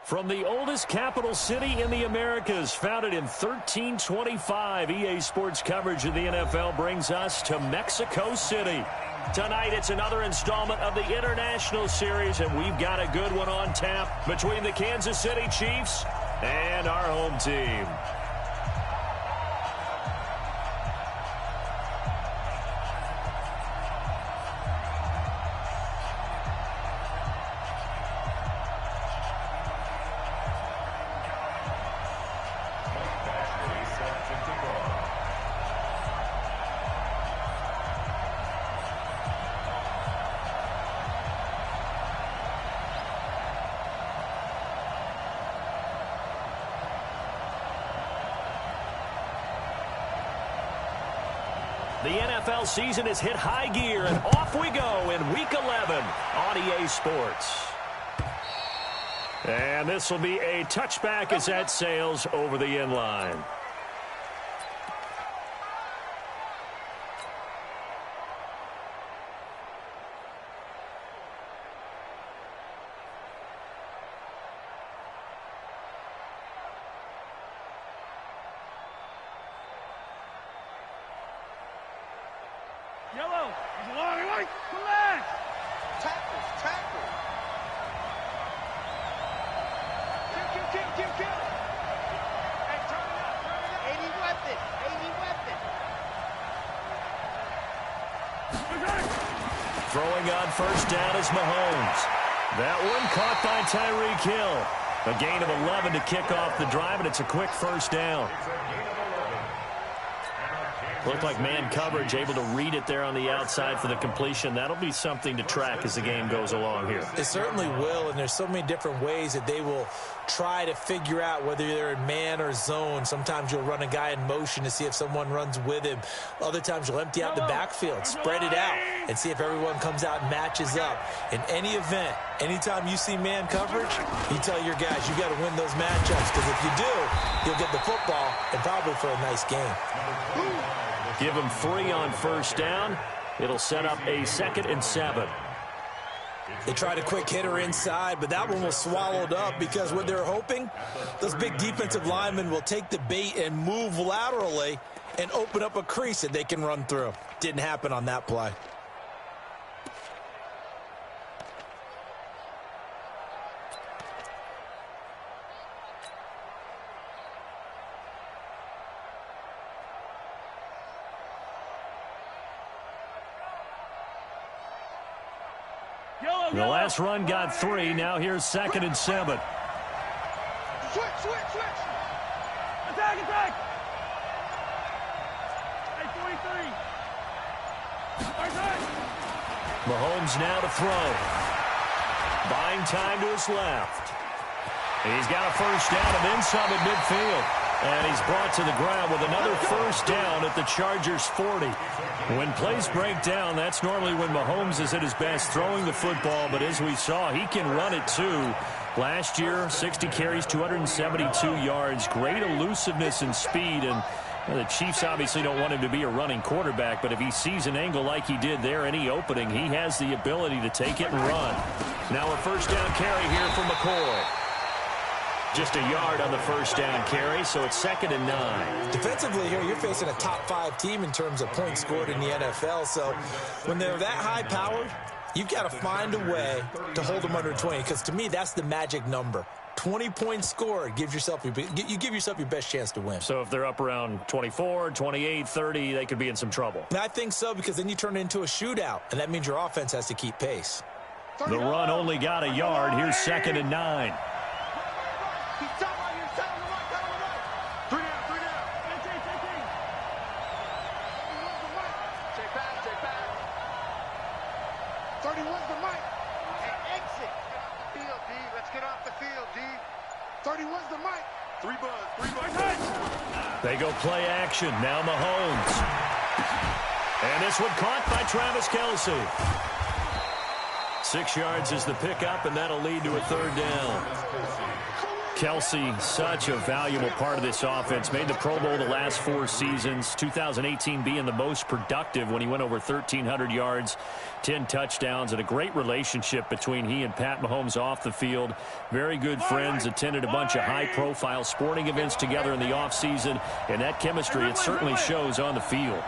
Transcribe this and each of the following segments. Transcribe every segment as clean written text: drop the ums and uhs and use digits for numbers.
From the oldest capital city in the Americas, founded in 1325, EA Sports coverage of the NFL brings us to Mexico City. Tonight, it's another installment of the International Series, and we've got a good one on tap between the Kansas City Chiefs and our home team. The NFL season has hit high gear, and off we go in Week 11 on EA Sports. And this will be a touchback as that sails over the end line. Yellow, he's long and white, relax. Tackles, tackles. Kill. Hey, turn it up. 80 weapon. Throwing on first down is Mahomes. That one caught by Tyreek Hill. A gain of 11 to kick off the drive, and it's a quick first down. Looked like man coverage, able to read it there on the outside for the completion. That'll be something to track as the game goes along here. It certainly will, and there's so many different ways that they will try to figure out whether they're in man or zone. Sometimes you'll run a guy in motion to see if someone runs with him. Other times you'll empty out the backfield, spread it out, and see if everyone comes out and matches up. In any event, anytime you see man coverage, you tell your guys you got to win those matchups, because if you do, you'll get the football and probably for a nice game. Give him 3 on first down. It'll set up a 2nd and 7. They tried a quick hitter inside, but that one was swallowed up because what they're hoping, those big defensive linemen will take the bait and move laterally and open up a crease that they can run through. Didn't happen on that play. The last run got 3. Now here's 2nd and 7. Switch. Attack. Hey, 43. Mahomes now to throw. Buying time to his left. He's got a first down and then some at midfield. And he's brought to the ground with another first down at the Chargers' 40. When plays break down, that's normally when Mahomes is at his best throwing the football. But as we saw, he can run it too. Last year, 60 carries, 272 yards. Great elusiveness and speed. And the Chiefs obviously don't want him to be a running quarterback. But if he sees an angle like he did there, any opening, he has the ability to take it and run. Now a first down carry here for McCoy. Just a yard on the first down carry, so it's 2nd and 9. Defensively here, you're facing a top 5 team in terms of points scored in the NFL. So when they're that high-powered, you've got to find a way to hold them under 20, because to me, that's the magic number. 20 points scored, you give yourself your best chance to win. So if they're up around 24, 28, 30, they could be in some trouble. I think so, because then you turn it into a shootout, and that means your offense has to keep pace. The run only got a yard. Here's 2nd and 9. They go play action. Now Mahomes. And this one caught by Travis Kelce. 6 yards is the pickup, and that'll lead to a 3rd down. Kelce, such a valuable part of this offense. Made the Pro Bowl the last 4 seasons. 2018 being the most productive when he went over 1,300 yards, 10 touchdowns, and a great relationship between he and Pat Mahomes off the field. Very good friends, attended a bunch of high-profile sporting events together in the offseason, and that chemistry, it certainly shows on the field.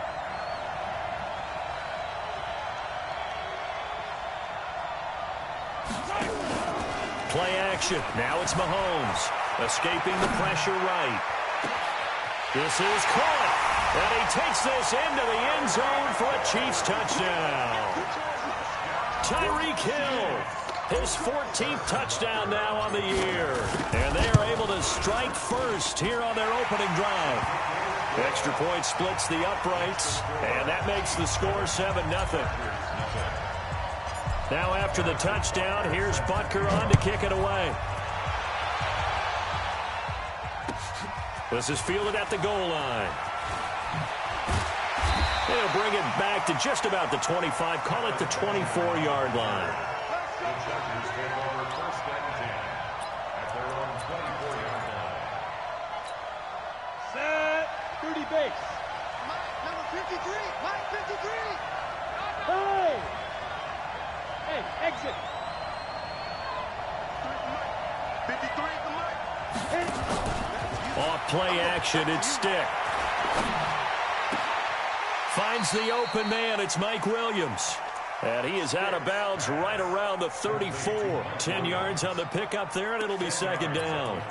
Play action. Now it's Mahomes. Escaping the pressure right. This is caught. And he takes this into the end zone for a Chiefs touchdown. Tyreek Hill. His 14th touchdown now on the year. And they are able to strike first here on their opening drive. Extra point splits the uprights. And that makes the score 7-0. Now after the touchdown, here's Butker on to kick it away. This is fielded at the goal line. They'll bring it back to just about the 25, call it the 24-yard line. Set, 30 base. Number 53, Mike 53. Hey! Hey, exit. 53 at the mic. Off play action, it's Stick. Finds the open man, it's Mike Williams. And he is out of bounds right around the 34. 10 yards on the pickup there, and it'll be second down.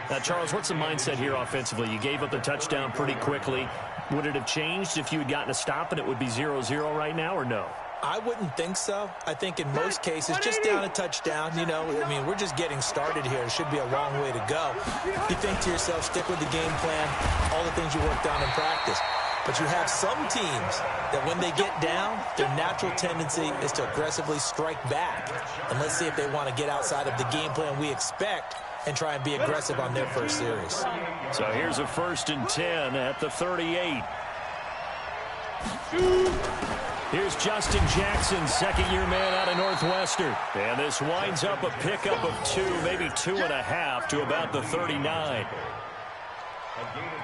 Now, Charles, what's the mindset here offensively? You gave up the touchdown pretty quickly. Would it have changed if you had gotten a stop and it would be 0-0 right now, or no? I wouldn't think so. I think in most cases, just down a touchdown, you know, I mean, we're just getting started here. It should be a long way to go. You think to yourself, stick with the game plan, all the things you worked on in practice. But you have some teams that when they get down, their natural tendency is to aggressively strike back. And let's see if they want to get outside of the game plan we expect and try and be aggressive on their first series. So here's a 1st and 10 at the 38. Here's Justin Jackson, second-year man out of Northwestern. And this winds up a pickup of 2, maybe 2.5 to about the 39.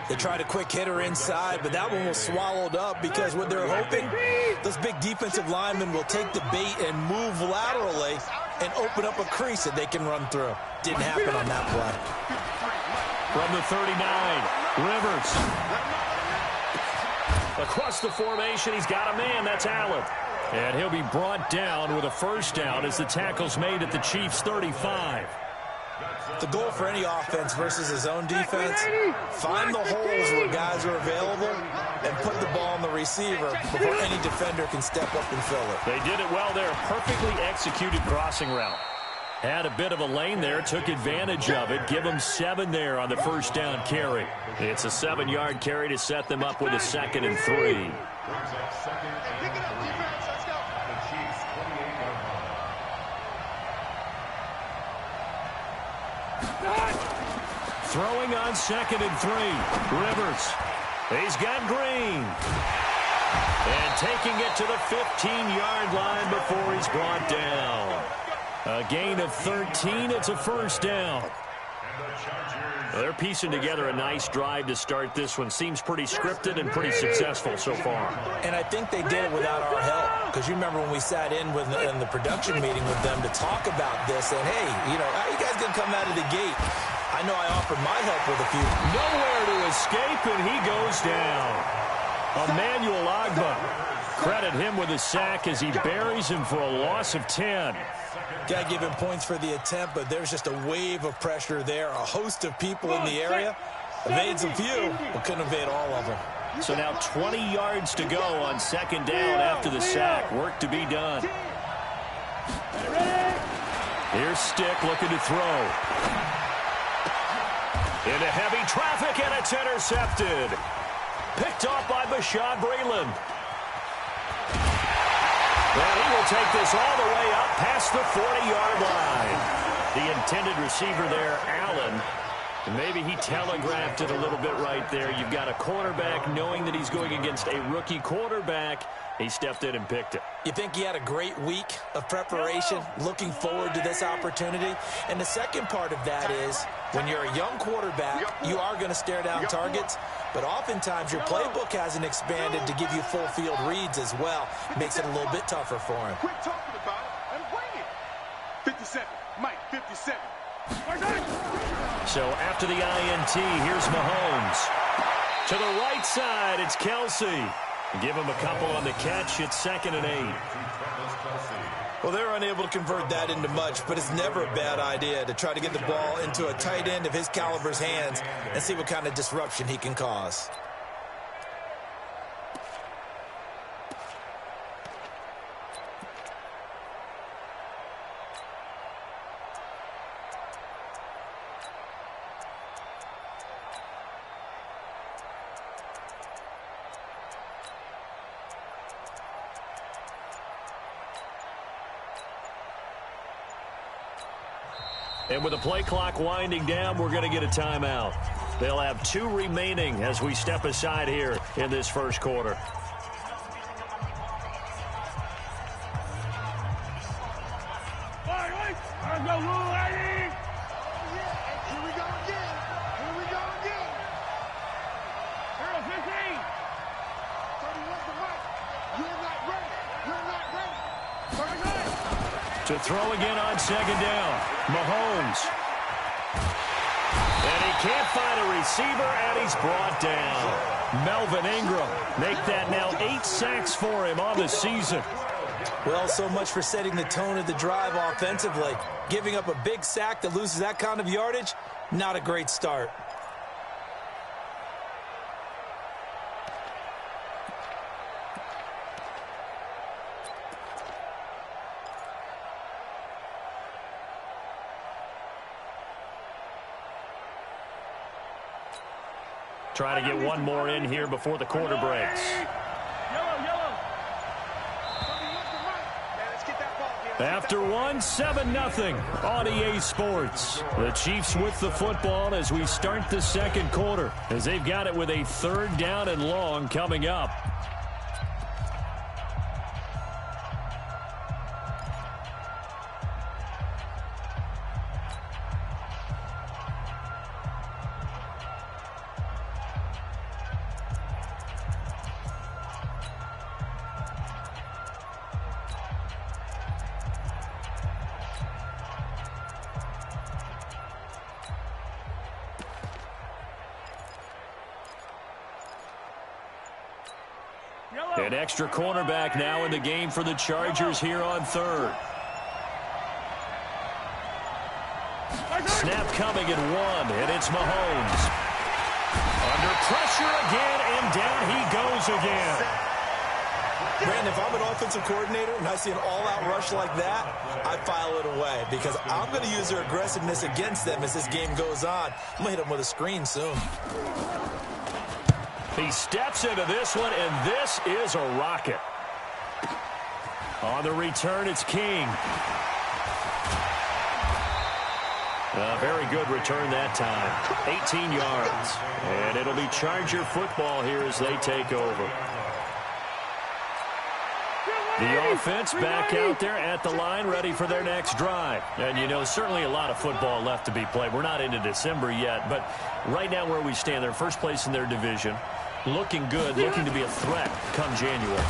They tried a quick hitter inside, but that one was swallowed up because what they're hoping, those big defensive linemen will take the bait and move laterally and open up a crease that they can run through. Didn't happen on that play. From the 39, Rivers. Across the formation, he's got a man. That's Allen. And he'll be brought down with a first down as the tackle's made at the Chiefs' 35. The goal for any offense versus his own defense, find the holes where guys are available and put the ball on the receiver before any defender can step up and fill it. They did it well there. Perfectly executed crossing route. Had a bit of a lane there, took advantage of it. Give them 7 there on the first down carry. It's a 7-yard carry to set them up with a 2nd and 3. Throwing on 2nd and 3. Rivers. He's got Green. And taking it to the 15-yard line before he's brought down. A gain of 13. It's a first down. Well, they're piecing together a nice drive to start this one. Seems pretty scripted and pretty successful so far. And I think they did it without our help. Because you remember when we sat in the production meeting with them to talk about this. And, hey, you know, how you guys going to come out of the gate? I know I offered my help with a few. Nowhere to escape, and he goes down. Emmanuel Ogbah. Credit him with a sack as he buries him for a loss of 10. Got to give him points for the attempt, but there's just a wave of pressure there. A host of people in the area. Evades a few, but couldn't evade all of them. So now 20 yards to go on 2nd down after the sack. Work to be done. Here's Stick looking to throw. Into heavy traffic, and it's intercepted. Picked off by Bashaud Breeland. And he will take this all the way up past the 40-yard line. The intended receiver there, Allen. And maybe he telegraphed it a little bit right there. You've got a quarterback knowing that he's going against a rookie quarterback. He stepped in and picked it. You think he had a great week of preparation, looking forward to this opportunity? And the second part of that is When you're a young quarterback, you are going to stare down targets, but oftentimes your playbook hasn't expanded to give you full field reads as well. Makes it a little bit tougher for him. Quit talking about it and bring it. 57. Mike, 57. So after the INT, here's Mahomes. To the right side, it's Kelsey. Give him a couple on the catch. It's 2nd and 8. Well, they're unable to convert that into much, but it's never a bad idea to try to get the ball into a tight end of his caliber's hands and see what kind of disruption he can cause. And with the play clock winding down, we're going to get a timeout. They'll have 2 remaining as we step aside here in this first quarter. To throw again on 2nd down. Mahomes. And he can't find a receiver, and he's brought down. Melvin Ingram. Make that now 8 sacks for him on the season. Well, so much for setting the tone of the drive offensively. Giving up a big sack that loses that kind of yardage, not a great start. Try to get one more in here before the quarter breaks. After one, 7-0 on EA Sports. The Chiefs with the football as we start the second quarter, as they've got it with a 3rd down and long coming up. An extra cornerback now in the game for the Chargers here on 3rd. Snap coming at 1, and it's Mahomes. Under pressure again, and down he goes again. Brandon, if I'm an offensive coordinator and I see an all-out rush like that, I file it away because I'm going to use their aggressiveness against them as this game goes on. I'm going to hit them with a screen soon. He steps into this one, and this is a rocket. On the return, it's King. A very good return that time. 18 yards. And it'll be Charger football here as they take over. The offense back out there at the line, ready for their next drive. And, you know, certainly a lot of football left to be played. We're not into December yet, but right now where we stand, they're first place in their division. Looking good, looking to be a threat come January.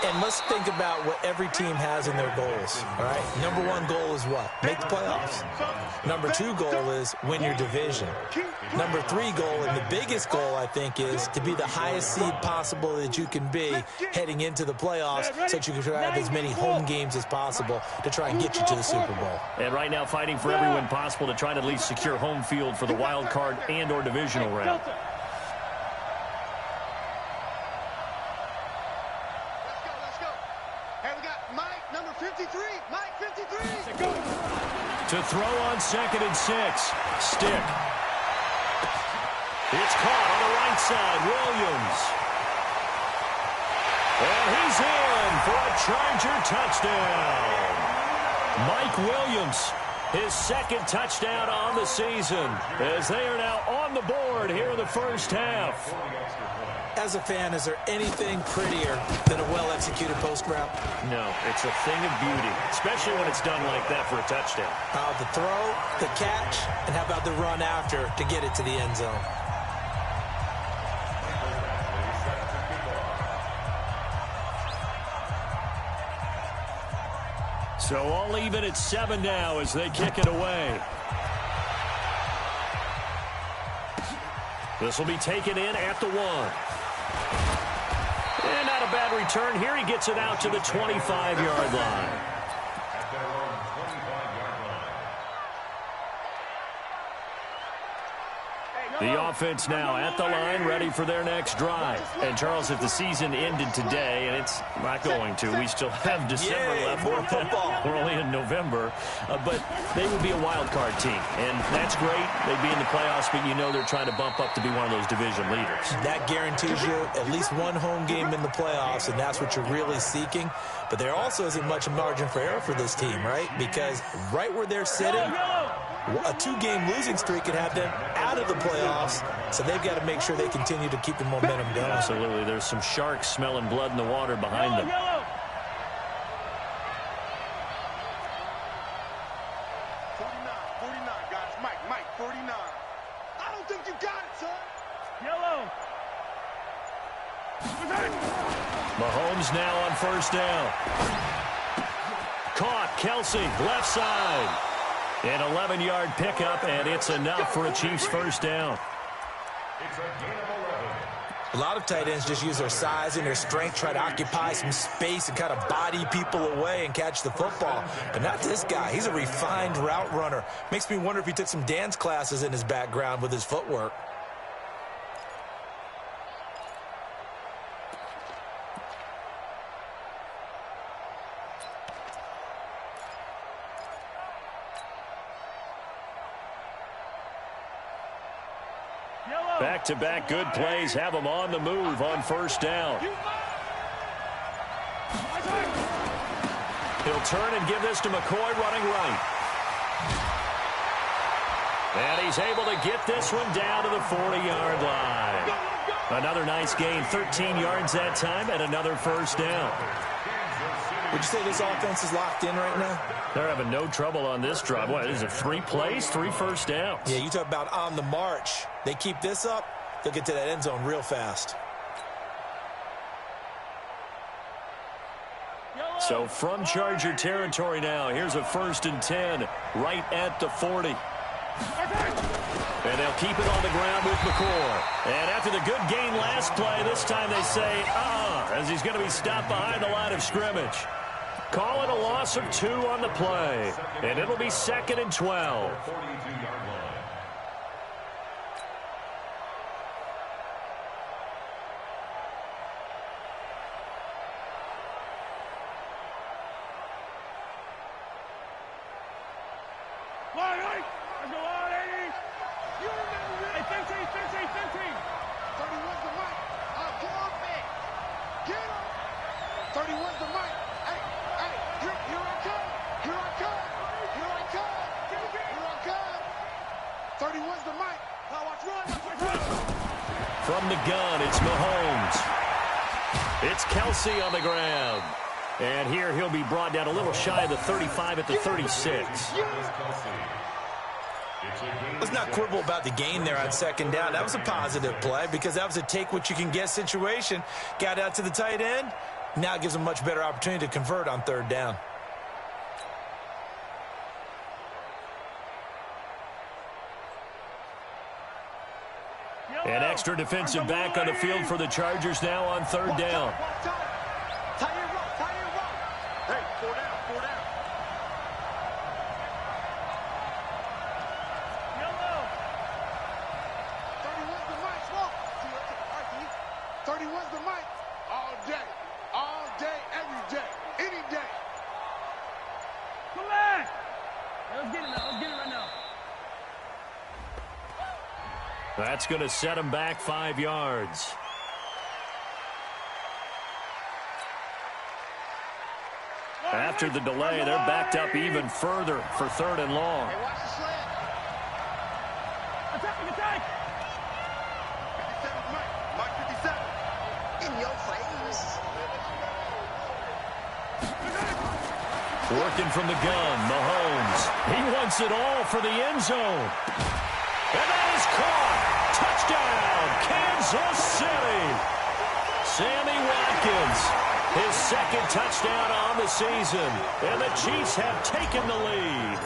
And let's think about what every team has in their goals, all right? Number 1 goal is what? Make the playoffs. Number 2 goal is win your division. Number 3 goal, and the biggest goal, I think, is to be the highest seed possible that you can be heading into the playoffs so that you can have as many home games as possible to try and get you to the Super Bowl. And right now fighting for every win possible to try to at least secure home field for the wild card and or divisional round. To throw on 2nd and 6. Stick. It's caught on the right side. Williams. And he's in for a Charger touchdown. Mike Williams His second touchdown on the season, as they are now on the board here in the first half. As a fan, is there anything prettier than a well-executed post route? No, it's a thing of beauty, especially when it's done like that for a touchdown. The throw, the catch, and how about the run after to get it to the end zone? So all even at 7 now as they kick it away. This will be taken in at the 1. And not a bad return here. He gets it out to the 25-yard line. The offense now at the line, ready for their next drive. And, Charles, if the season ended today, and it's not going to, we still have December left. More football. We're only in November. But they would be a wild card team. And that's great. They'd be in the playoffs, but you know they're trying to bump up to be one of those division leaders. That guarantees you at least one home game in the playoffs, and that's what you're really seeking. But there also isn't much margin for error for this team, right? Because right where they're sitting, a 2-game losing streak could have them out of the playoffs, so they've got to make sure they continue to keep the momentum going. Absolutely. There's some sharks smelling blood in the water behind them. 49, guys. Mike, 49. I don't think you got it, son. Yellow. Mahomes now on first down. Caught. Kelsey, left side. An 11-yard pickup, and it's enough for a Chiefs first down. A lot of tight ends just use their size and their strength, try to occupy some space and kind of body people away and catch the football. But not this guy. He's a refined route runner. Makes me wonder if he took some dance classes in his background with his footwork. Back-to-back good plays have him on the move on first down. He'll turn and give this to McCoy running right. And he's able to get this one down to the 40-yard line. Another nice gain, 13 yards that time, and another first down. Would you say this offense is locked in right now? They're having no trouble on this drive. What, is it 3 plays, 3 first downs? Yeah, you talk about on the march. They keep this up, they'll get to that end zone real fast. So from Charger territory now, here's a 1st and 10 right at the 40. And they'll keep it on the ground with McCoy. And after the good gain last play, this time they say, as he's going to be stopped behind the line of scrimmage. Call it a loss of 2 on the play. And it'll be 2nd and 12. From the gun, it's Mahomes. It's Kelsey on the ground. And here he'll be brought down a little shy of the 35 at the 36. Let's not quibble about the gain there on 2nd down. That was a positive play because that was a take-what-you-can-get situation. Got out to the tight end. Now it gives them a much better opportunity to convert on 3rd down. An extra defensive back on the field for the Chargers now on 3rd down. Hey, 4 down, 4 down. Yellow. 31's the mic. Smoke. 31's the mic. All day, every day, any day. Come back. Let's get it now. Let's get it right now. That's going to set him back 5 yards. After the delay, they're backed up even further for 3rd and long. Hey, watch the slant. Attack! 57's Mike. Mike 57. In your face. Working from the gun, Mahomes. He wants it all for the end zone. And that is caught. Touchdown, Kansas City. Sammy Watkins, his 2nd touchdown on the season. And the Chiefs have taken the lead.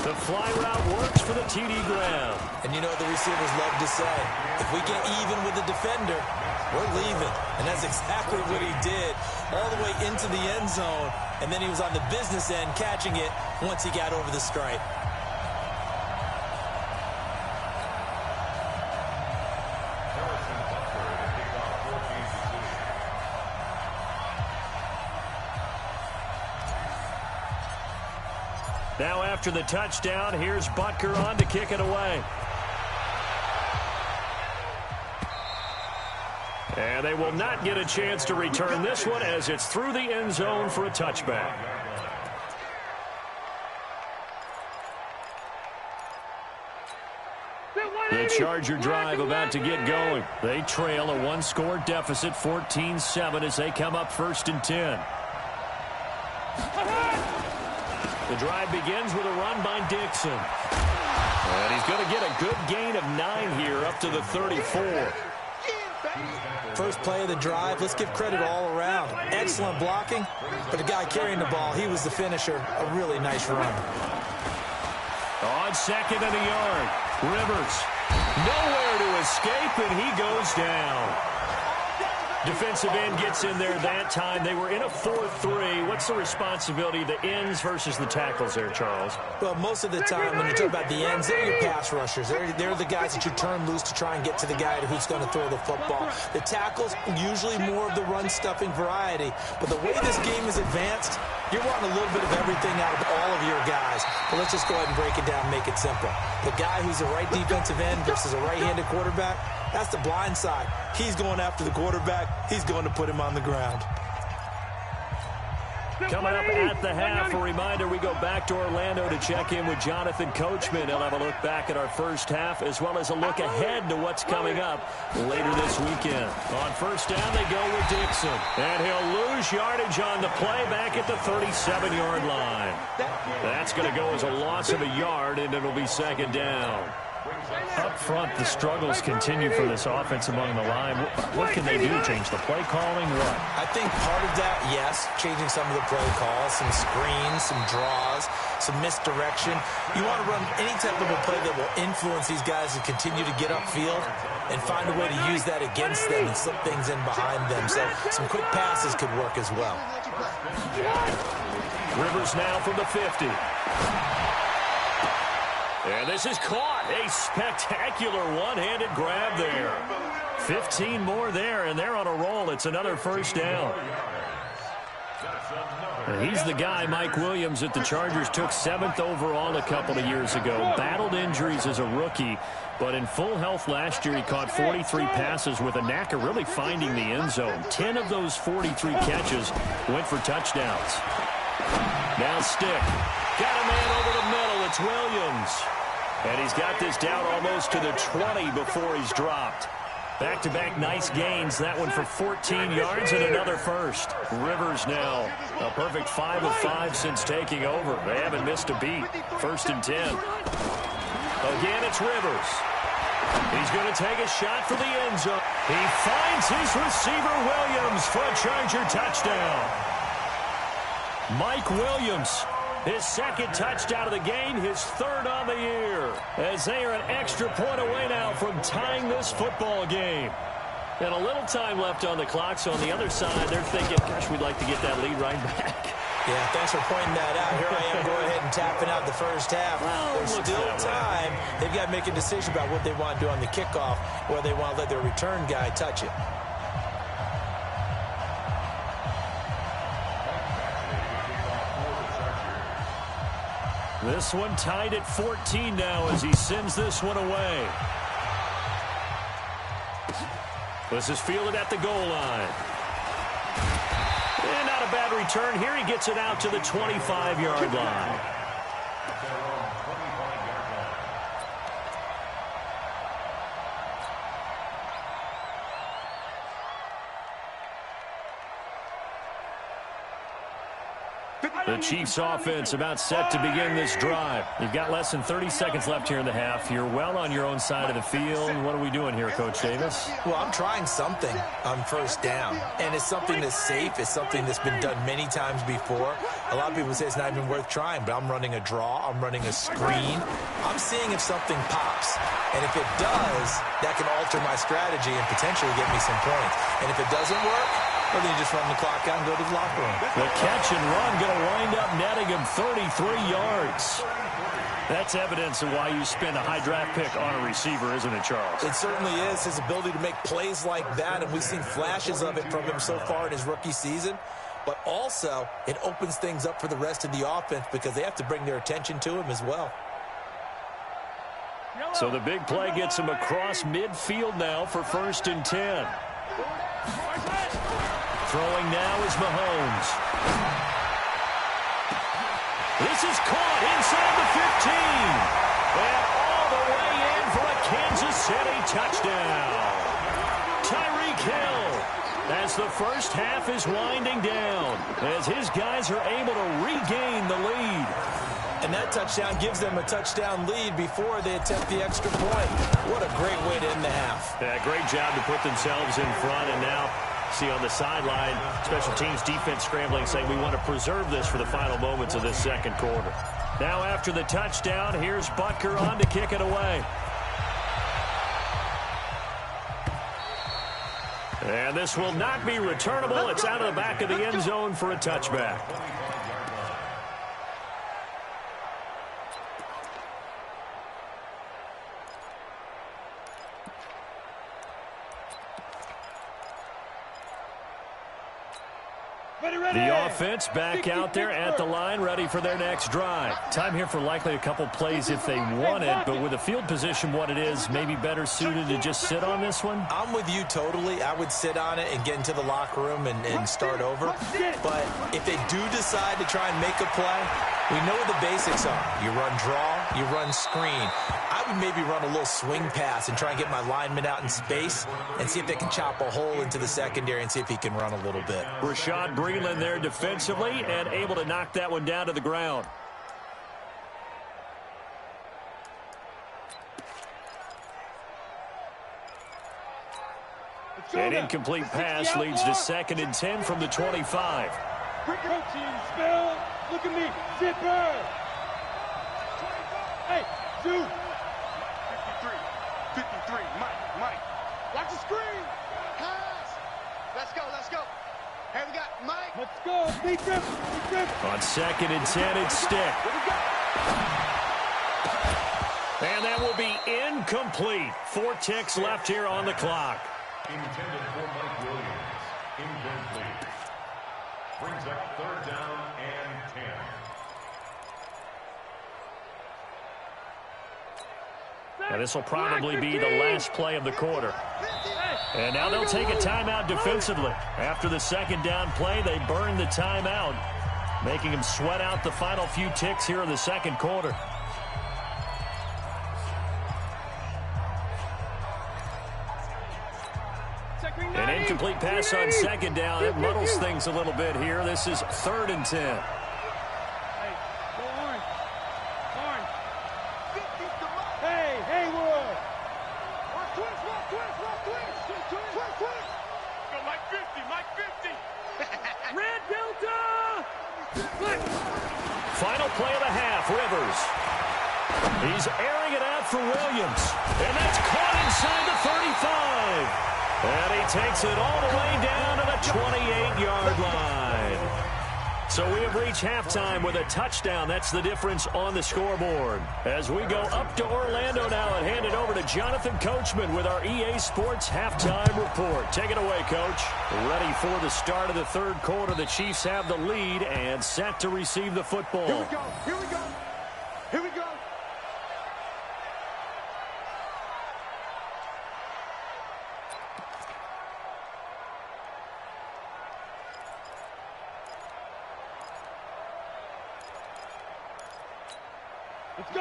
The fly route works for the TD Graham. And you know what the receivers love to say? If we get even with the defender, we're leaving. And that's exactly what he did, all the way into the end zone. And then he was on the business end catching it once he got over the stripe. Now after the touchdown, here's Butker on to kick it away. And they will not get a chance to return this one as it's through the end zone for a touchback. The Charger drive about to get going. They trail a 1-score deficit, 14-7, as they come up 1st and 10. The drive begins with a run by Dixon. And he's going to get a good gain of 9 here up to the 34. First play of the drive, let's give credit all around. Excellent blocking, but the guy carrying the ball, he was the finisher. A really nice run. On 2nd and a yard, Rivers nowhere to escape, and he goes down. Defensive end gets in there that time. They were in a 4-3. What's the responsibility of the ends versus the tackles there, Charles? Well, most of the time when you talk about the ends, they're your pass rushers. They're the guys that you turn loose to try and get to the guy who's going to throw the football. The tackles, usually more of the run-stuffing variety. But the way this game is advanced, you're wanting a little bit of everything out of all of your guys. But let's just go ahead and break it down and make it simple. The guy who's a right defensive end versus a right-handed quarterback, that's the blind side. He's going after the quarterback. He's going to put him on the ground. Coming up at the half, a reminder, we go back to Orlando to check in with Jonathan Coachman. He'll have a look back at our first half as well as a look ahead to what's coming up later this weekend. On 1st down, they go with Dixon. And he'll lose yardage on the play back at the 37-yard line. That's going to go as a loss of a yard, and it'll be 2nd down. Up front, the struggles continue for this offense among the line. What can they do? Change the play calling? What? I think part of that, yes, changing some of the play calls, some screens, some draws, some misdirection. You want to run any type of a play that will influence these guys to continue to get upfield and find a way to use that against them and slip things in behind them. So some quick passes could work as well. Rivers now from the 50. And this is caught. A spectacular one-handed grab there. 15 more there, and they're on a roll. It's another 1st down. And he's the guy, Mike Williams, that the Chargers took 7th overall a couple of years ago. Battled injuries as a rookie, but in full health last year, he caught 43 passes with a knack of really finding the end zone. 10 of those 43 catches went for touchdowns. Now Stick. Got a man over the middle. It's Williams. And he's got this down almost to the 20 before he's dropped. Back-to-back nice gains. That one for 14 yards and another 1st. Rivers now a perfect 5 of 5 since taking over. They haven't missed a beat. 1st and 10. Again, it's Rivers. He's going to take a shot for the end zone. He finds his receiver, Williams, for a Charger touchdown. Mike Williams, his 2nd touchdown of the game, his 3rd on the year, as they are an extra point away now from tying this football game. And a little time left on the clock, so on the other side, they're thinking, gosh, we'd like to get that lead right back. Yeah, thanks for pointing that out. Here I am going ahead and tapping out the first half. There's still time. They've got to make a decision about what they want to do on the kickoff, whether they want to let their return guy touch it. This one tied at 14 now as he sends this one away. This is fielded at the goal line. And not a bad return here. He gets it out to the 25-yard line. The Chiefs offense about set to begin this drive. You've got less than 30 seconds left here in the half. You're well on your own side of the field. What are we doing here, Coach Davis? Well, I'm trying something on first down, and it's something that's safe. It's something that's been done many times before. A lot of people say it's not even worth trying, but I'm running a draw. I'm running a screen. I'm seeing if something pops, and if it does, that can alter my strategy and potentially get me some points. And if it doesn't work, well, then you just run the clock out and go to the locker room. The catch and run going to wind up netting him 33 yards. That's evidence of why you spend a high draft pick on a receiver, isn't it, Charles? It certainly is. His ability to make plays like that, and we've seen flashes of it from him so far in his rookie season. But also, it opens things up for the rest of the offense because they have to bring their attention to him as well. So the big play gets him across midfield now for 1st and 10. Throwing now is Mahomes. This is caught inside the 15. And all the way in for a Kansas City touchdown. Tyreek Hill, as the first half is winding down, as his guys are able to regain the lead. And that touchdown gives them a touchdown lead before they attempt the extra point. What a great way to end the half. Yeah, great job to put themselves in front, and now see on the sideline, special teams defense scrambling, saying we want to preserve this for the final moments of this second quarter. Now after the touchdown, here's Butker on to kick it away. And this will not be returnable. It's out of the back of the end zone for a touchback. The offense back out there at the line, ready for their next drive. Time here for likely a couple plays if they want it, but with the field position what it is, maybe better suited to just sit on this one? I'm with you totally. I would sit on it and get into the locker room and start over. But if they do decide to try and make a play, we know what the basics are. You run draw, you run screen. I would maybe run a little swing pass and try and get my lineman out in space and see if they can chop a hole into the secondary and see if he can run a little bit. Rashad Breeland there defensively and able to knock that one down to the ground. An incomplete pass leads to 2nd and 10 from the 25. Coaching spell. Look at me. Zipper. Hey, Zoo. 53. Mike. Watch the screen. Pass. Let's go. Hey, we got Mike. Let's go. Big trip. On 2nd and 10, it's Stick. And that will be incomplete. 4 ticks left here on the clock. Intended for Mike Williams. Incomplete. Brings up 3rd down and 10. Now this will probably be the last play of the quarter. And now they'll take a timeout defensively. After the 2nd down play, they burn the timeout, making them sweat out the final few ticks here in the 2nd quarter. An incomplete pass on 2nd down. It muddles things a little bit here. This is 3rd and 10. Hey, go Orange. Hey, Haywood. Twist. Go Mike 50. Red Delta. Final play of the half, Rivers. He's airing it out for Williams. And that's caught inside the 35. And he takes it all the way down to the 28-yard line. So we have reached halftime with a touchdown. That's the difference on the scoreboard. As we go up to Orlando now and hand it over to Jonathan Coachman with our EA Sports Halftime Report. Take it away, Coach. Ready for the start of the 3rd quarter. The Chiefs have the lead and set to receive the football. Here we go.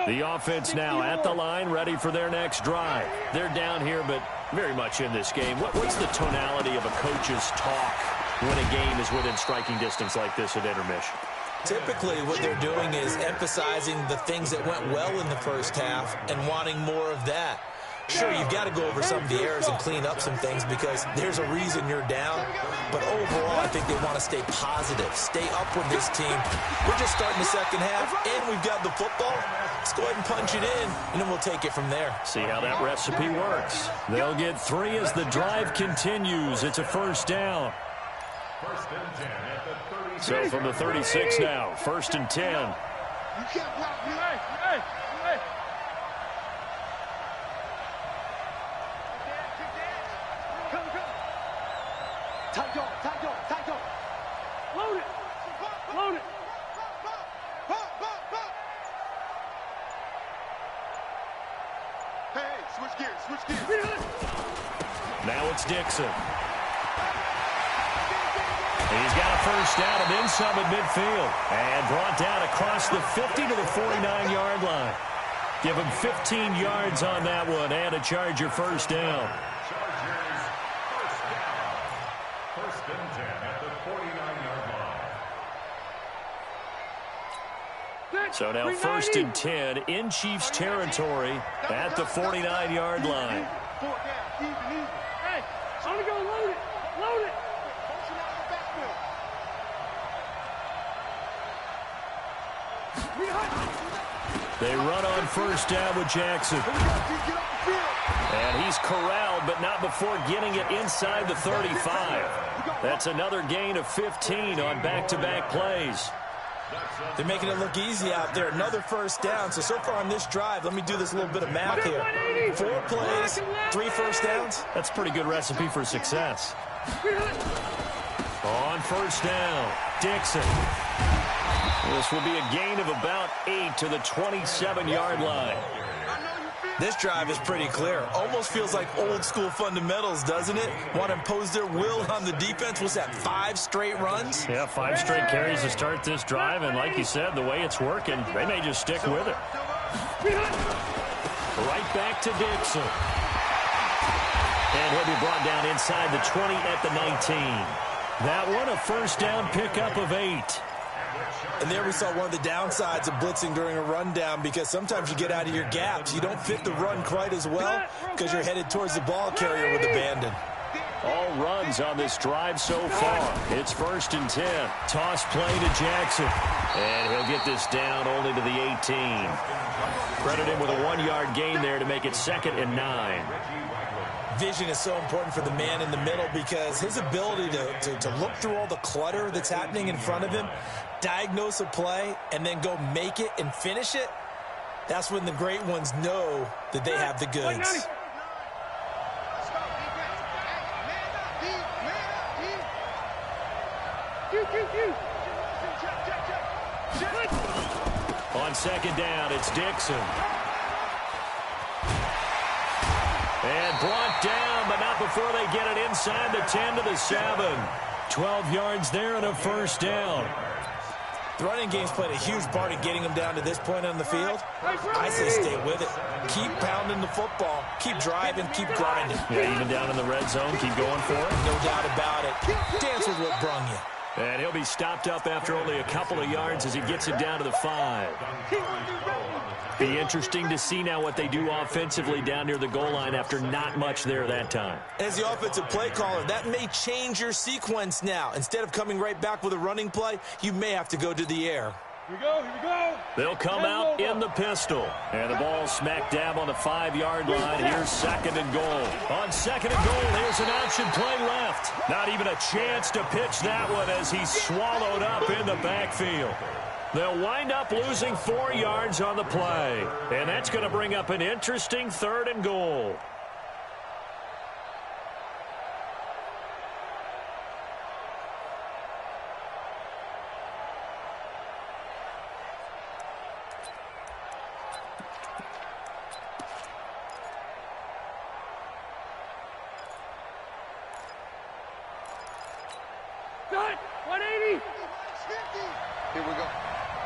The offense now at the line, ready for their next drive. They're down here, but very much in this game. What's the tonality of a coach's talk when a game is within striking distance like this at intermission? Typically, what they're doing is emphasizing the things that went well in the first half and wanting more of that. Sure, you've got to go over some of the errors and clean up some things because there's a reason you're down. But overall, I think they want to stay positive, stay up with this team. We're just starting the second half, and we've got the football. Let's go ahead and punch it in, and then we'll take it from there. See how that recipe works. They'll get 3 as the drive continues. It's a first down. First and 10 at the 36. So from the 36 now, first and 10. You can't block me. Hey. Come. Tight dog. Load it. Hey, switch gears. Now it's Dixon. He's got a first down and then some at midfield. And brought down across the 50 to the 49-yard line. Give him 15 yards on that one and a Charger first down. Chargers first down. First and 10 at the 49-yard line. So now first and 10 in Chiefs territory at the 49-yard line. 4 down, even. Hey, on the go, load it. Function out the backfield. They run on first down with Jackson. Get off the field. And he's corralled, but not before getting it inside the 35. That's another gain of 15 on back-to-back plays. They're making it look easy out there. Another first down. So far on this drive, let me do this little bit of math here. 4 plays, 3 first downs. That's a pretty good recipe for success. On first down, Dixon. This will be a gain of about 8 to the 27-yard line. This drive is pretty clear. Almost feels like old school fundamentals, doesn't it? Want to impose their will on the defense. What's that, 5 straight runs? Yeah, 5 straight carries to start this drive, and like you said, the way it's working, they may just stick with it. Right back to Dixon. And he'll be brought down inside the 20 at the 19. That one a first down pickup of 8. And there we saw one of the downsides of blitzing during a rundown because sometimes you get out of your gaps. You don't fit the run quite as well because you're headed towards the ball carrier with abandon. All runs on this drive so far. It's first and 10. Toss play to Jackson. And he'll get this down only to the 18. Credit him with a 1-yard gain there to make it 2nd and 9. Vision is so important for the man in the middle because his ability to look through all the clutter that's happening in front of him, diagnose a play, and then go make it and finish it, that's when the great ones know that they have the goods. On second down, it's Dixon. And brought down, but not before they get it inside the 10 to the 7. 12 yards there and a first down. The running game's played a huge part in getting them down to this point on the field. I say stay with it. Keep pounding the football. Keep driving. Keep grinding. Yeah, even down in the red zone, keep going for it. No doubt about it. Dance with what brung you. And he'll be stopped up after only a couple of yards as he gets it down to the 5. Be interesting to see now what they do offensively down near the goal line after not much there that time. As the offensive play caller, that may change your sequence now. Instead of coming right back with a running play, you may have to go to the air. Here we go. They'll come out in the pistol. And the ball smack dab on the 5-yard line. Here's 2nd and goal. On 2nd and goal, here's an option play left. Not even a chance to pitch that one as he's swallowed up in the backfield. They'll wind up losing 4 yards on the play. And that's going to bring up an interesting 3rd and goal. Cut! 180! Here we go.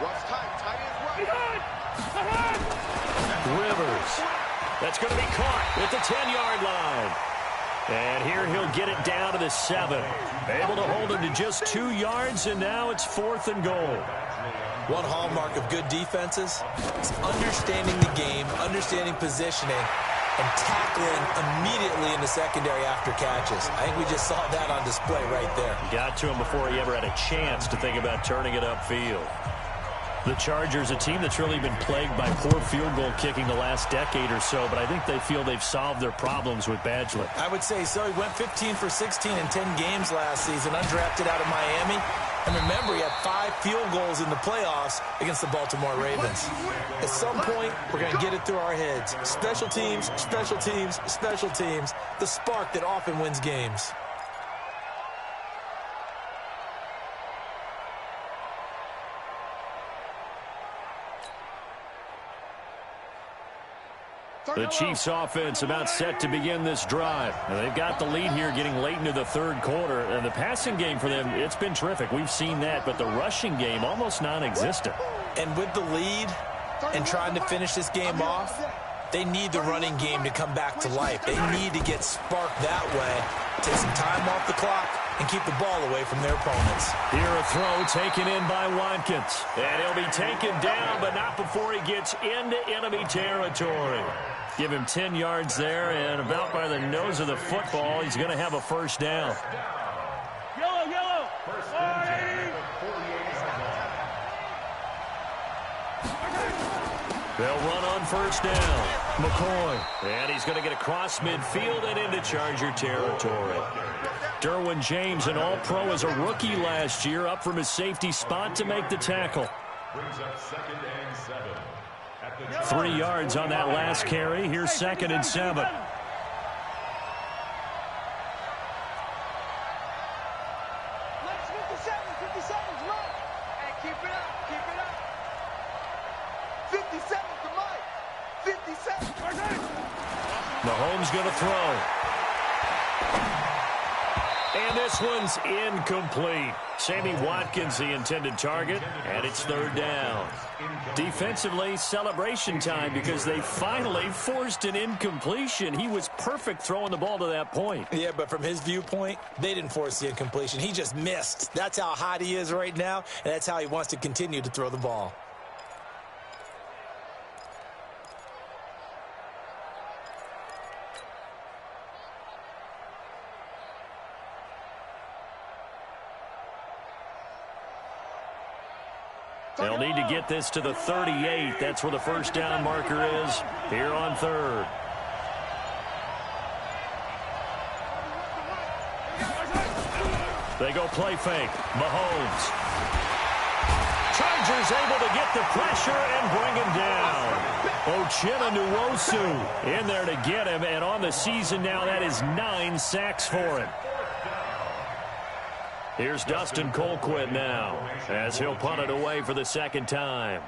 Watch time. Tight ends right. Rivers. That's going to be caught at the 10-yard line. And here he'll get it down to the 7. Able to hold him to just 2 yards, and now it's 4th and goal. One hallmark of good defenses is understanding the game, understanding positioning, and tackling immediately in the secondary after catches. I think we just saw that on display right there. Got to him before he ever had a chance to think about turning it upfield. The Chargers, a team that's really been plagued by poor field goal kicking the last decade or so, but I think they feel they've solved their problems with Badgley. I would say so. He went 15 for 16 in 10 games last season, undrafted out of Miami. And remember, he had 5 field goals in the playoffs against the Baltimore Ravens. At some point, we're going to get it through our heads. Special teams, special teams, special teams. The spark that often wins games. The Chiefs offense about set to begin this drive. And they've got the lead here getting late into the 3rd quarter. And the passing game for them, it's been terrific. We've seen that, but the rushing game almost non-existent. And with the lead and trying to finish this game off, they need the running game to come back to life. They need to get sparked that way, take some time off the clock, and keep the ball away from their opponents. Here a throw taken in by Watkins. And he'll be taken down, but not before he gets into enemy territory. Give him 10 yards there, and about by the nose of the football, he's going to have a first down. Yellow, yellow. They'll run on first down. McCoy. And he's going to get across midfield and into Charger territory. Derwin James, an all-pro as a rookie last year, up from his safety spot to make the tackle. Brings up 2nd and 7. 3 yards on that last carry. Here's 2nd and 7. Let's 57 run. Hey, keep it up, keep it up. 57 to Mike. 57. Mahomes going to throw. And this one's incomplete. Sammy Watkins, the intended target, and it's 3rd down. Defensively, celebration time because they finally forced an incompletion. He was perfect throwing the ball to that point. Yeah, but from his viewpoint, they didn't force the incompletion. He just missed. That's how hot he is right now, and that's how he wants to continue to throw the ball. They'll need to get this to the 38. That's where the first down marker is here on 3rd. They go play fake. Mahomes. Chargers able to get the pressure and bring him down. Uchenna Nwosu in there to get him, and on the season now, that is 9 sacks for him. Here's Dustin Colquitt now as he'll punt it away for the 2nd time.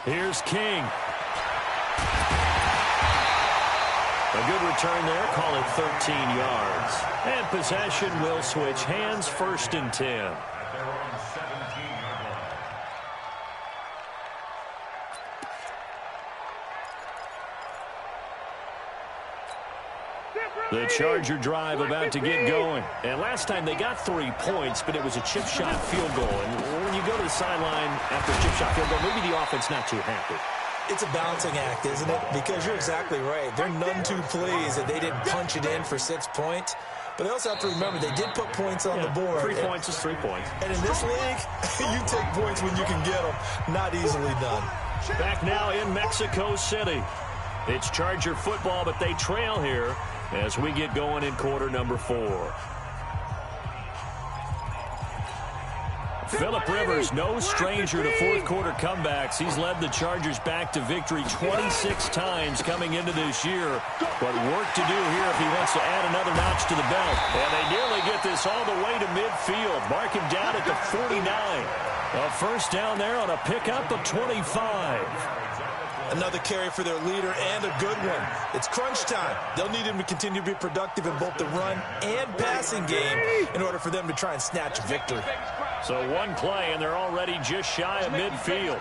Here's King. A good return there, call it 13 yards. And possession will switch hands, 1st and 10. The Charger drive about to get going. And last time they got 3 points, but it was a chip shot field goal. And when you go to the sideline after a chip shot field goal, maybe the offense not too happy. It's a balancing act, isn't it? Because you're exactly right. They're none too pleased that they didn't punch it in for 6 points. But they also have to remember they did put points on the board. 3 points is 3 points. And in this league, you take points when you can get them. Not easily done. Back now in Mexico City. It's Charger football, but they trail here as we get going in quarter number 4. Phillip Rivers, no stranger to fourth quarter comebacks. He's led the Chargers back to victory 26 times coming into this year. But work to do here if he wants to add another notch to the belt. And they nearly get this all the way to midfield. Mark him down at the 49. A first down there on a pickup of 25. Another carry for their leader and a good one. It's crunch time. They'll need him to continue to be productive in both the run and passing game in order for them to try and snatch a victory. So one play, and they're already just shy of midfield.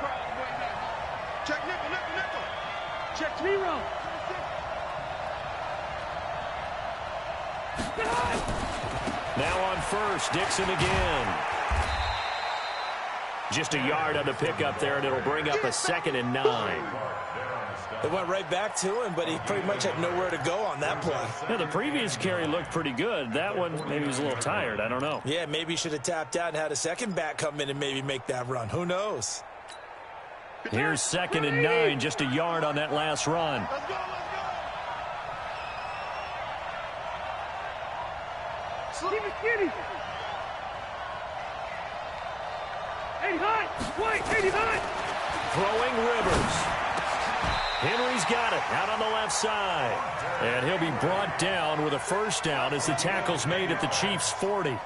Check nickel, nickel, nickel. Check zero. Now on first, Dixon again. Just a yard on the pickup there, and it'll bring up a 2nd and 9. It went right back to him, but he pretty much had nowhere to go on that play. Yeah, the previous carry looked pretty good. That one, maybe he was a little tired. I don't know. Yeah, maybe he should have tapped out and had a second back come in and maybe make that run. Who knows? Here's 2nd and 9, just a yard on that last run. Let's go, let's go. Keep it skinny. 89. Wait, 89. Throwing Rivers. Henry's got it out on the left side. And he'll be brought down with a first down as the tackle's made at the Chiefs' 40.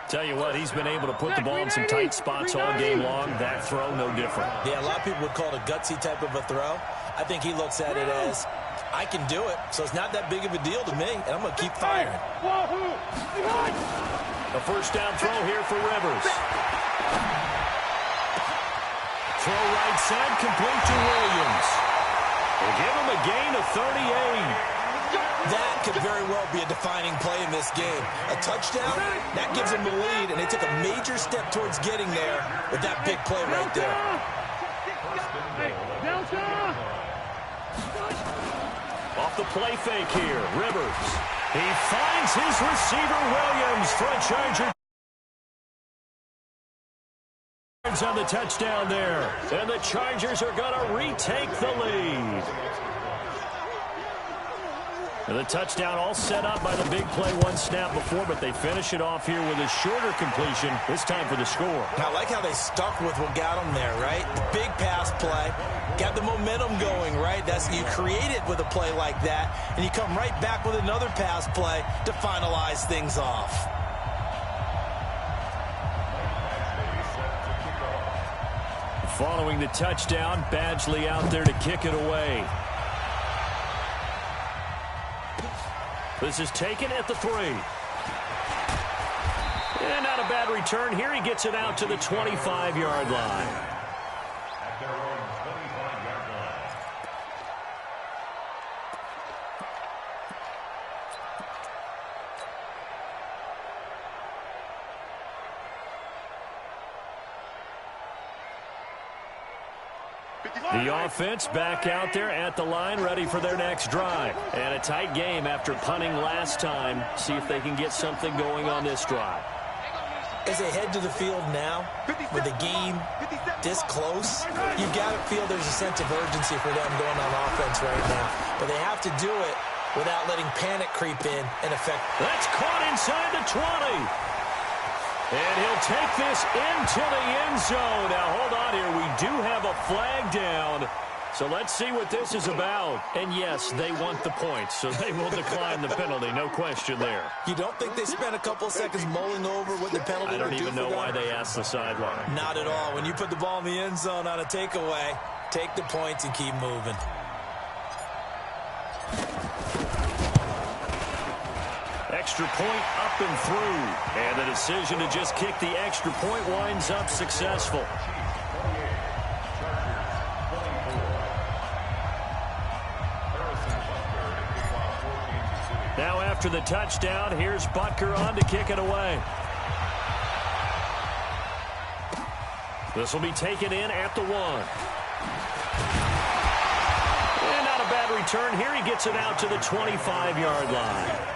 Tell you what, he's been able to put the ball in some tight spots all game long. That throw, no different. Yeah, a lot of people would call it a gutsy type of a throw. I think he looks at it as, I can do it, so it's not that big of a deal to me, and I'm going to keep firing. A first down throw here for Rivers. Throw right side, complete to Williams. They give him a gain of 38. That could very well be a defining play in this game. A touchdown, that gives them the lead, and they took a major step towards getting there with that big play right there. Off the play fake here, Rivers. He finds his receiver, Williams, for a Charger. On the touchdown there. And the Chargers are going to retake the lead. And the touchdown all set up by the big play one snap before, but they finish it off here with a shorter completion, this time for the score. I like how they stuck with what got them there, right? The big pass play, got the momentum going, right? That's you create it with a play like that, and you come right back with another pass play to finalize things off. Following the touchdown, Badgley out there to kick it away. This is taken at the 3. And not a bad return here. He gets it out to the 25-yard line. At their own 25-yard line. The offense back out there at the line, ready for their next drive. And a tight game after punting last time. See if they can get something going on this drive. As they head to the field now, with the game this close, you've got to feel there's a sense of urgency for them going on offense right now. But they have to do it without letting panic creep in and affect. That's caught inside the 20. And he'll take this into the end zone. Now, hold on here. We do have a flag down. So let's see what this is about. And, yes, they want the points, so they will decline the penalty. No question there. You don't think they spent a couple seconds mulling over what the penalty I don't would do even know why they asked the sideline. Not at all. When you put the ball in the end zone on a takeaway, take the points and keep moving. Extra point up and through. And the decision to just kick the extra point winds up successful. Now after the touchdown, here's Butker on to kick it away. This will be taken in at the 1. And not a bad return here. He gets it out to the 25-yard line.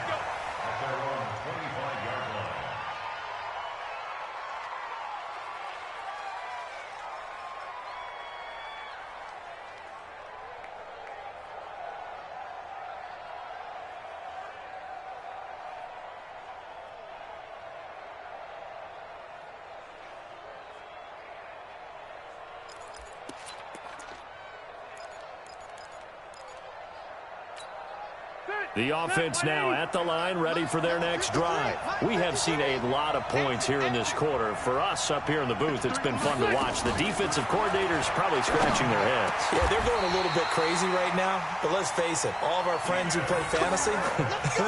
The offense now at the line, ready for their next drive. We have seen a lot of points here in this quarter. For us up here in the booth, it's been fun to watch. The defensive coordinators probably scratching their heads. Yeah, they're going a little bit crazy right now, but let's face it, all of our friends who play fantasy,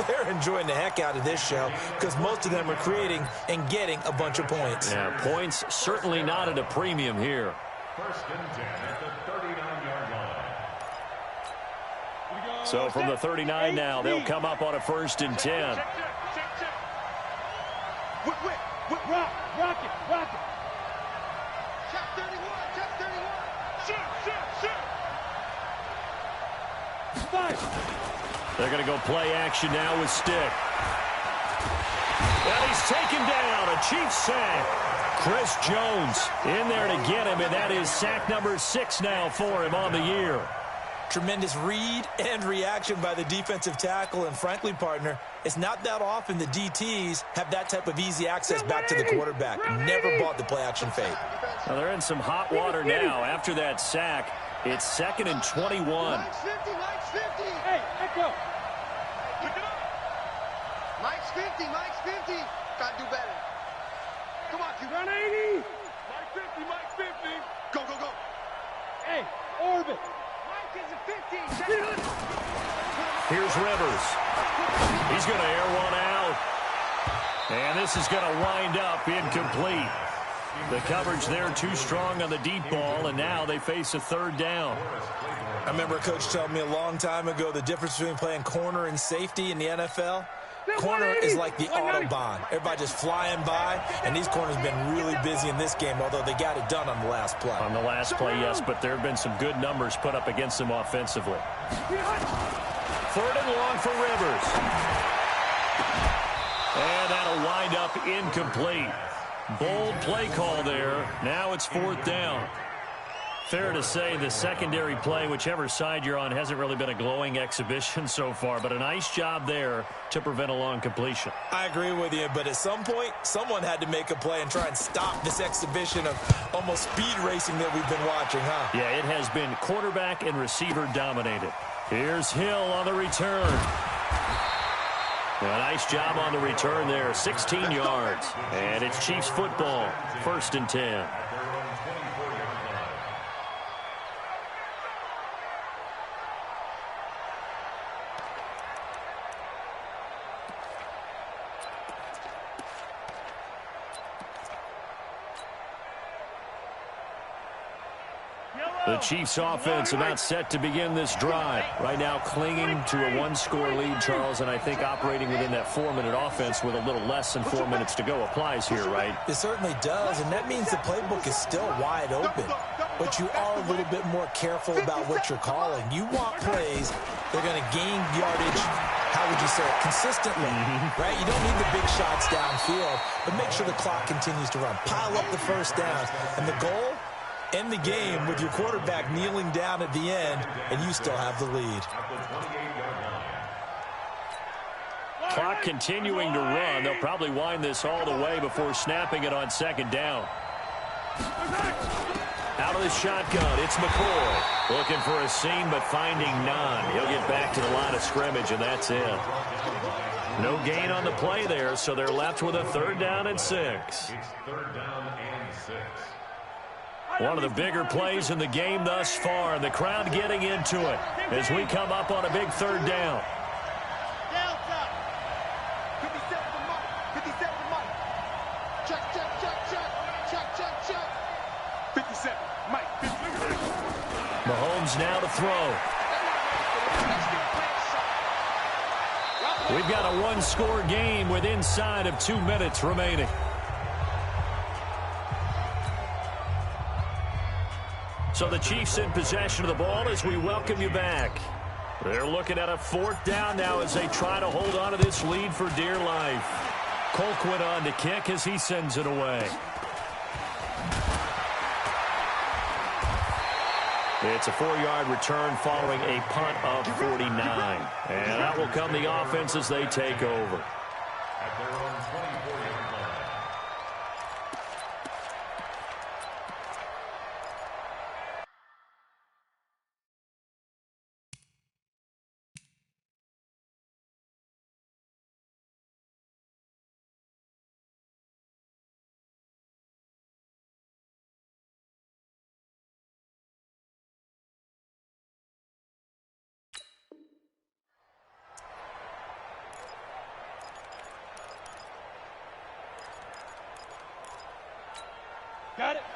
they're enjoying the heck out of this show because most of them are creating and getting a bunch of points. Yeah, points certainly not at a premium here. First and 10 at the 39-yard line. So from the 39 now, they'll come up on a first and 10. Rock it. Check 31. Shoot. They're going to go play action now with Stick. And he's taken down, a Chiefs sack. Chris Jones in there to get him, and that is sack number 6 now for him on the year. Tremendous read and reaction by the defensive tackle, and frankly, partner, it's not that often the DTs have that type of easy access back to the quarterback. Never bought the play-action fake. Well, they're in some hot water now after that sack. It's 2nd and 21. Mike's 50. Hey, Echo. Pick it up. Mike's 50. Gotta do better. Come on, Q. 180. Mike's 50. Go. Hey, Orbit. Mike is a 50. Here's Rivers. He's going to air one out. And this is going to wind up incomplete. The coverage there too strong on the deep ball, and now they face a 3rd down. I remember a coach telling me a long time ago the difference between playing corner and safety in the NFL. Corner is like the Autobahn. Everybody just flying by, and these corners have been really busy in this game, although they got it done on the last play. On the last play, yes, but there have been some good numbers put up against them offensively. 3rd and long for Rivers. And that'll wind up incomplete. Bold play call there. Now it's 4th down. Fair to say the secondary play, whichever side you're on, hasn't really been a glowing exhibition so far, but a nice job there to prevent a long completion. I agree with you, but at some point, someone had to make a play and try and stop this exhibition of almost speed racing that we've been watching, huh? Yeah, it has been quarterback and receiver dominated. Here's Hill on the return. A nice job on the return there, 16 yards. And it's Chiefs football, 1st and 10. The Chiefs offense about set to begin this drive. Right now clinging to a 1-score lead, Charles, and I think operating within that 4-minute offense with a little less than 4 minutes to go applies here, right? It certainly does, and that means the playbook is still wide open. But you are a little bit more careful about what you're calling. You want plays that are going to gain yardage, how would you say it, consistently, right? You don't need the big shots downfield, but make sure the clock continues to run. Pile up the first downs, and the goal? End the game with your quarterback kneeling down at the end, and you still have the lead. Clock continuing to run. They'll probably wind this all the way before snapping it on 2nd down. Out of the shotgun, it's McCoy. Looking for a seam, but finding none. He'll get back to the line of scrimmage, and that's it. No gain on the play there, so they're left with a 3rd down and 6. It's 3rd down and 6. One of the bigger plays in the game thus far, and the crowd getting into it as we come up on a big 3rd down. Down top. 57 for Mike. 57 for Mike. Check. 57. Mike. 57. Mahomes now to throw. We've got a 1-score game with inside of 2 minutes remaining. So the Chiefs in possession of the ball as we welcome you back. They're looking at a 4th down now as they try to hold on to this lead for dear life. Colquitt on to kick as he sends it away. It's a 4-yard return following a punt of 49. And out will come the offense as they take over. At their own 24-yard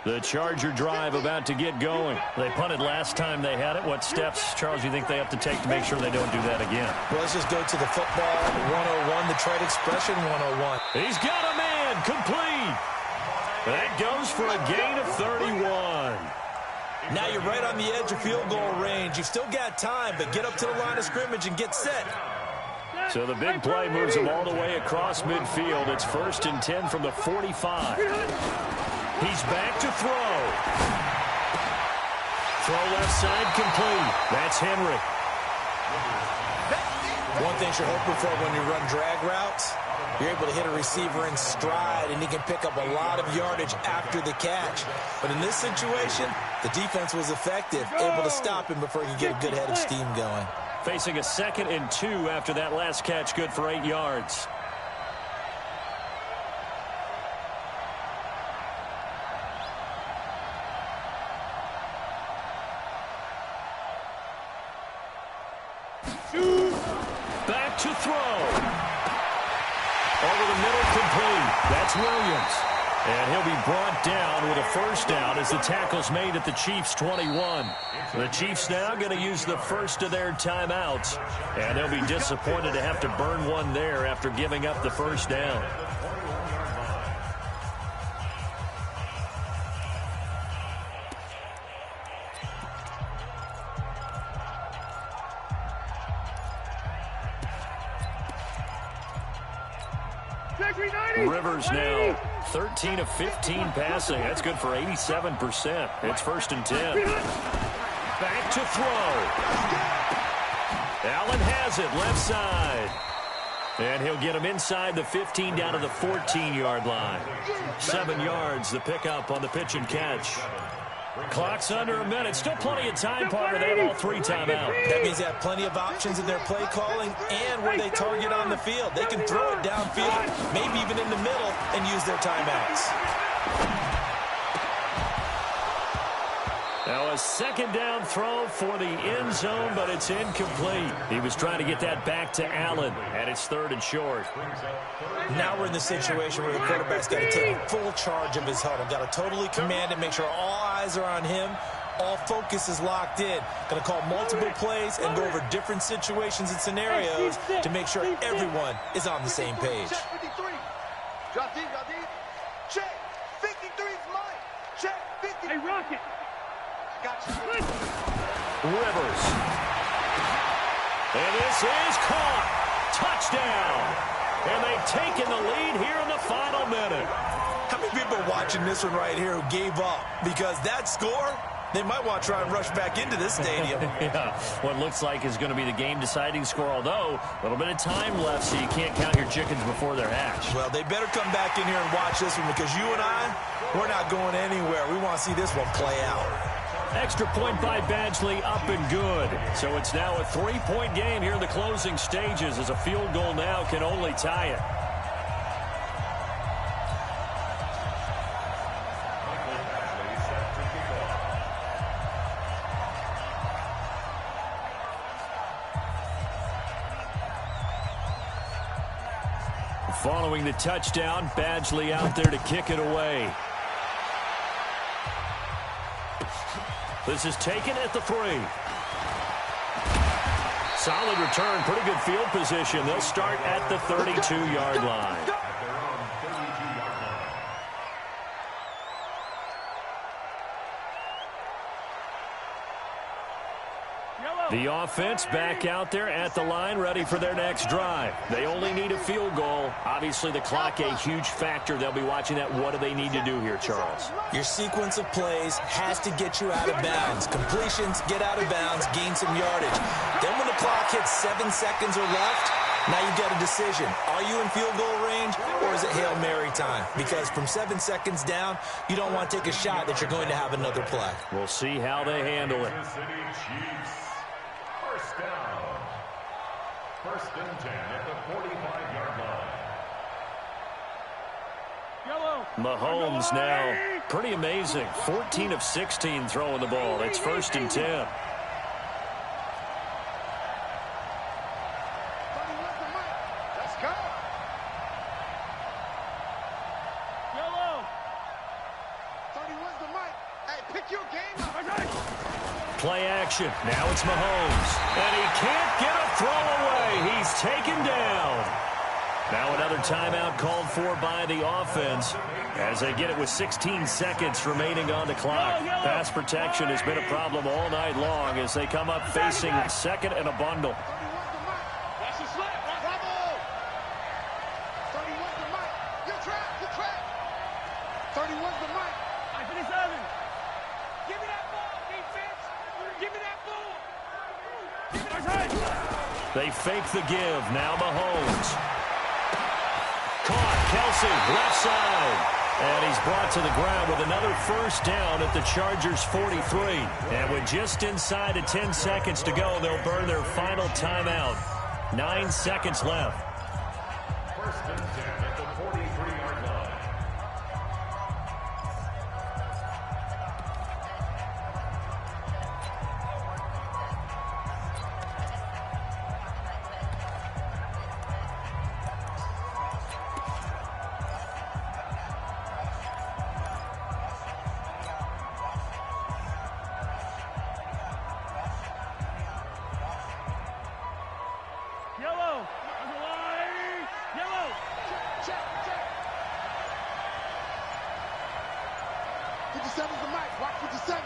The Charger drive about to get going. They punted last time they had it. What steps, Charles, do you think they have to take to make sure they don't do that again? Well, let's just go to the football 101, the trade expression 101. He's got a man complete. That goes for a gain of 31. Now you're right on the edge of field goal range. You've still got time, but get up to the line of scrimmage and get set. So the big play moves him all the way across midfield. It's 1st and 10 from the 45. He's back to throw. Throw left side complete. That's Henry. One thing you're hoping for when you run drag routes, you're able to hit a receiver in stride, and he can pick up a lot of yardage after the catch. But in this situation, the defense was effective, able to stop him before he could get a good head of steam going. Facing a 2nd and 2 after that last catch, good for 8 yards. Back to throw. Over the middle, complete. That's Williams. And he'll be brought down with a 1st down as the tackle's made at the Chiefs' 21. The Chiefs now going to use the first of their timeouts. And they'll be disappointed to have to burn one there after giving up the 1st down. Rivers now 13 of 15 passing. That's good for 87%. It's 1st and 10. Back to throw. Allen has it left side. And he'll get him inside the 15 down to the 14-yard line. 7 yards the pickup on the pitch and catch. Clock's under a minute. Still plenty of time, partner. They have all 3 timeouts. That means they have plenty of options in their play calling and where they target on the field. They can throw it downfield, maybe even in the middle, and use their timeouts. Now a 2nd down throw for the end zone, but it's incomplete. He was trying to get that back to Allen, and it's 3rd and short. Now we're in the situation where the quarterback's got to take full charge of his huddle. Got to totally command it, make sure all eyes are on him. All focus is locked in. Going to call multiple plays and go over different situations and scenarios to make sure everyone is on the same page. Check 53. Drop deep, drop deep. Check. 53 is mine. Check 53. Hey, Rocket. Gotcha. Rivers. And this is caught. Touchdown. And they've taken the lead here in the final minute. How many people are watching this one right here who gave up? Because that score, they might want to try and rush back into this stadium. Yeah, what looks like is going to be the game-deciding score, although a little bit of time left, so you can't count your chickens before they're hatched. Well, they better come back in here and watch this one because you and I, we're not going anywhere. We want to see this one play out. Extra point by Badgley, up and good. So it's now a 3-point game here in the closing stages as a field goal now can only tie it. Following the touchdown, Badgley out there to kick it away. This is taken at the 3. Solid return, pretty good field position. They'll start at the 32-yard line. The offense back out there at the line, ready for their next drive. They only need a field goal. Obviously, the clock a huge factor. They'll be watching that. What do they need to do here, Charles? Your sequence of plays has to get you out of bounds. Completions, get out of bounds, gain some yardage. Then when the clock hits 7 seconds or left, now you've got a decision. Are you in field goal range, or is it Hail Mary time? Because from 7 seconds down, you don't want to take a shot that you're going to have another play. We'll see how they handle it. First down. 1st and 10 at the 45-yard line. Mahomes now, pretty amazing. 14 of 16 throwing the ball. It's 1st and 10. Let's go. Play action. Now it's Mahomes. And he can't get a throw away. He's taken down. Now another timeout called for by the offense as they get it with 16 seconds remaining on the clock. Pass protection has been a problem all night long as they come up facing second and a bundle. That's a slip. Bravo. 31's the mic. You're trapped. You're trapped. 31's the mic. 57. Give me that ball, defense. Give me that ball. They fake the give. Now Mahomes. Caught. Kelsey, left side. And he's brought to the ground with another first down at the Chargers' 43. And with just inside of 10 seconds to go, they'll burn their final timeout. 9 seconds left. First and 10 at the 43-yard line. Yellow. That's a line. Yellow. Check. 57's the mic. Watch 57.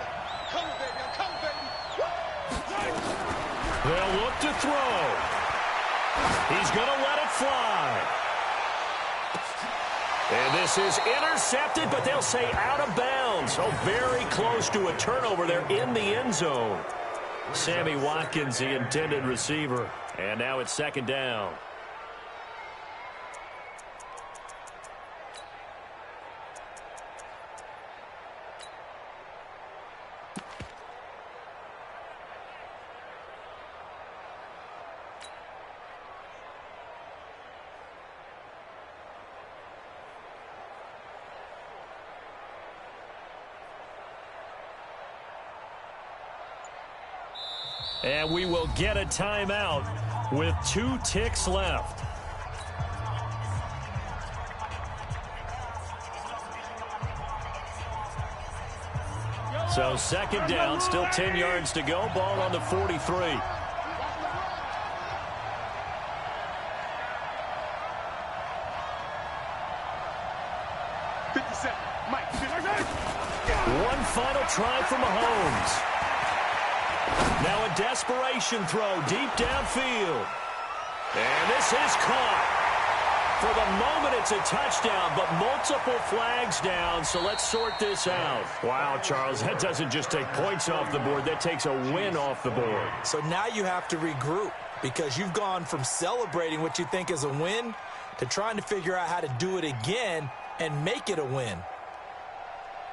Coming, baby. I'm coming, baby. They'll look to throw. He's going to let it fly. And this is intercepted, but they'll say out of bounds. Oh, very close to a turnover there in the end zone. Sammy Watkins, the intended receiver. And now it's second down. And we will get a timeout with 2 ticks left. So second down, still 10 yards to go. Ball on the 43. 57. Mike. One final try for Mahomes. Now a desperation throw deep downfield. And this is caught. For the moment, it's a touchdown, but multiple flags down, so let's sort this out. Wow, Charles, that doesn't just take points off the board. That takes a win off the board. So now you have to regroup because you've gone from celebrating what you think is a win to trying to figure out how to do it again and make it a win.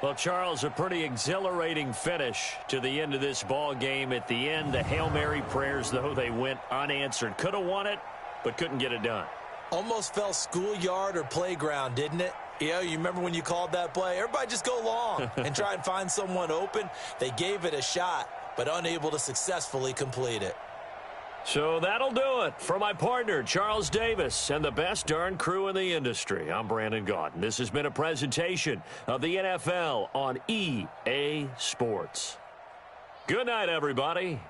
Well, Charles, a pretty exhilarating finish to the end of this ball game. At the end, the Hail Mary prayers, though, they went unanswered. Could have won it, but couldn't get it done. Almost felt schoolyard or playground, didn't it? You remember when you called that play? Everybody just go long and try and find someone open. They gave it a shot, but unable to successfully complete it. So that'll do it for my partner, Charles Davis, and the best darn crew in the industry. I'm Brandon Gaudin. This has been a presentation of the NFL on EA Sports. Good night, everybody.